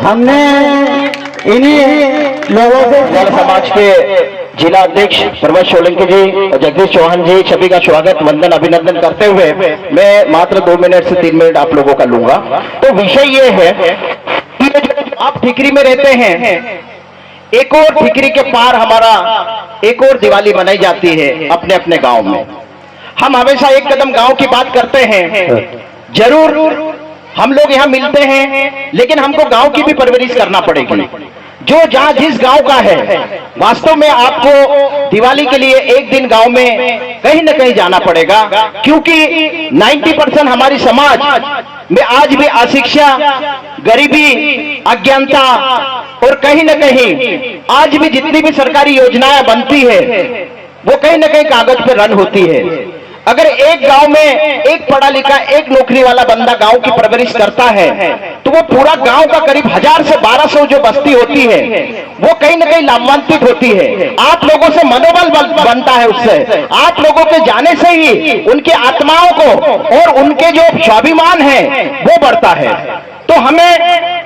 हमने इन्हीं लोगों से समाज के जिला अध्यक्ष प्रभात सोलंकी जी और जगदीश चौहान जी सभी का स्वागत वंदन अभिनंदन करते हुए मैं मात्र 2 मिनट से 3 मिनट आप लोगों का लूंगा। तो विषय ये है कि आप ठिकरी में रहते हैं, एक और ठिकरी के पार हमारा एक और दिवाली मनाई जाती है अपने अपने गांव में। हम हमेशा एक कदम गांव की बात करते हैं, जरूर हम लोग यहाँ मिलते हैं, लेकिन हमको गांव की भी परवरिश करना पड़ेगी। जो जहां जिस गांव का है, वास्तव में आपको दिवाली के लिए एक दिन गांव में कहीं न कहीं जाना पड़ेगा, क्योंकि 90% हमारी समाज में आज भी अशिक्षा, गरीबी, अज्ञानता और कहीं न कहीं आज भी जितनी भी सरकारी योजनाएं बनती है वो कहीं न कहीं कागज पे रन होती है। अगर एक गांव में एक पढ़ा लिखा एक नौकरी वाला बंदा गांव की परवरिश करता है तो वो पूरा गांव का करीब 1000 से 1200 जो बस्ती होती है वो कहीं ना कहीं लाभान्वित होती है। आप लोगों से मनोबल बनता है, उससे आप लोगों के जाने से ही उनकी आत्माओं को और उनके जो स्वाभिमान है वो बढ़ता है। तो हमें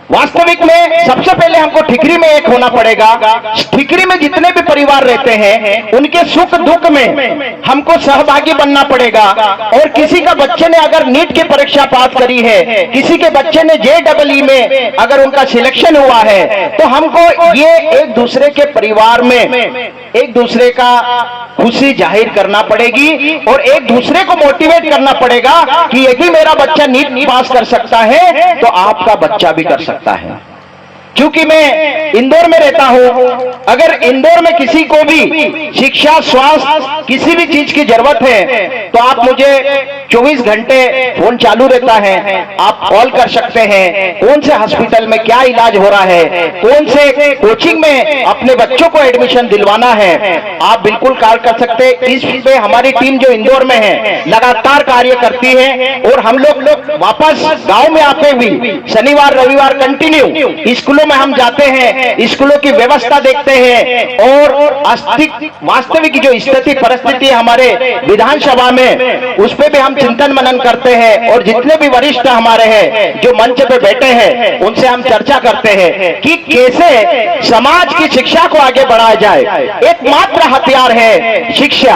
वास्तविक में सबसे पहले हमको ठिकरी में एक होना पड़ेगा। ठिकरी में जितने भी परिवार रहते हैं उनके सुख दुख में हमको सहभागी बनना पड़ेगा। और किसी का बच्चे ने अगर नीट की परीक्षा पास करी है, किसी के बच्चे ने JEE में अगर उनका सिलेक्शन हुआ है, तो हमको ये एक दूसरे के परिवार में एक दूसरे का खुशी जाहिर करना पड़ेगी और एक दूसरे को मोटिवेट करना पड़ेगा कि यदि मेरा बच्चा नीट पास कर सकता है तो आपका बच्चा भी कर सकता है। क्योंकि मैं इंदौर में रहता हूं, अगर इंदौर में किसी को भी शिक्षा, स्वास्थ्य, किसी भी चीज की जरूरत है तो आप मुझे 24 घंटे फोन चालू रहता है, आप कॉल कर सकते हैं। कौन से हॉस्पिटल में क्या इलाज हो रहा है, कौन से कोचिंग में अपने बच्चों को एडमिशन दिलवाना है, आप बिल्कुल कॉल कर सकते हैं। इस पे हमारी टीम जो इंदौर में है लगातार कार्य करती है और हम लोग वापस गाँव में आते हुए शनिवार रविवार कंटिन्यू स्कूलों में हम जाते हैं, स्कूलों की व्यवस्था देखते हैं और वास्तविक जो स्थिति परिस्थिति हमारे विधानसभा में उस पे भी हम चिंतन मनन करते हैं। और जितने भी वरिष्ठ हमारे हैं जो मंच पे बैठे हैं उनसे हम चर्चा करते हैं कि कैसे समाज की शिक्षा को आगे बढ़ाया जाए। एकमात्र हथियार है शिक्षा।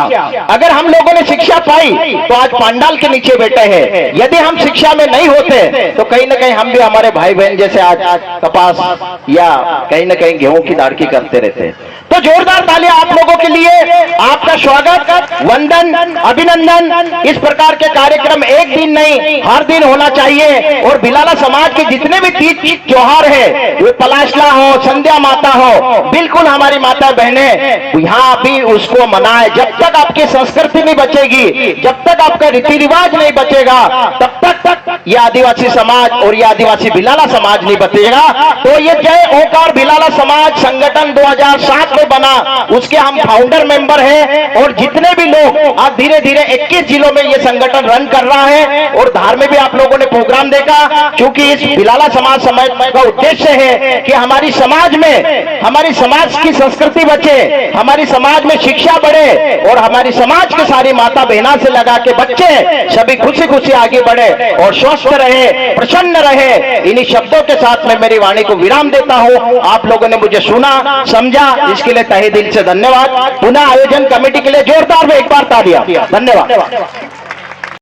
अगर हम लोगों ने शिक्षा पाई तो आज पंडाल के नीचे बैठे हैं। यदि हम शिक्षा में नहीं होते तो कहीं ना कहीं हम भी हमारे भाई बहन जैसे आज कपास या कहीं ना कहीं गेहूं की दाढ़ी करते रहते हैं। तो जोरदार तालियां आप लोगों के लिए, आपका स्वागत, वंदन, अभिनंदन। इस प्रकार के कार्यक्रम एक दिन नहीं हर दिन होना चाहिए। और भिलाला समाज के जितने भी तीज त्योहार है, वो पलाशला हो, संध्या माता हो, बिल्कुल हमारी माता बहने यहाँ भी उसको मनाए। जब तक आपकी संस्कृति नहीं बचेगी, जब तक आपका रीति रिवाज नहीं बचेगा, तब तक ये आदिवासी समाज और ये आदिवासी भिलाला समाज नहीं बचेगा। तो ये जय ओंकार भिलाला समाज संगठन 2007 में बना, उसके हम फाउंडर मेंबर हैं। और जितने भी लोग आज धीरे धीरे 21 जिलों में ये संगठन रन कर रहा है। और धार में भी आप लोगों ने प्रोग्राम देखा, क्योंकि इस भिलाला समाज का उद्देश्य है कि हमारी समाज में हमारी समाज की संस्कृति बचे, हमारी समाज में शिक्षा बढ़े और हमारी समाज के सारी माता बहना से लगा के बच्चे सभी खुशी खुशी आगे बढ़े और स्वस्थ रहे, प्रसन्न रहे। इन्हीं शब्दों के साथ मैं मेरी वाणी को विराम देता हूं। आप लोगों ने मुझे सुना, समझा, इसके लिए तहे दिल से धन्यवाद। पुनः आयोजन कमेटी के लिए जोरदार में एक बार तालियां। धन्यवाद।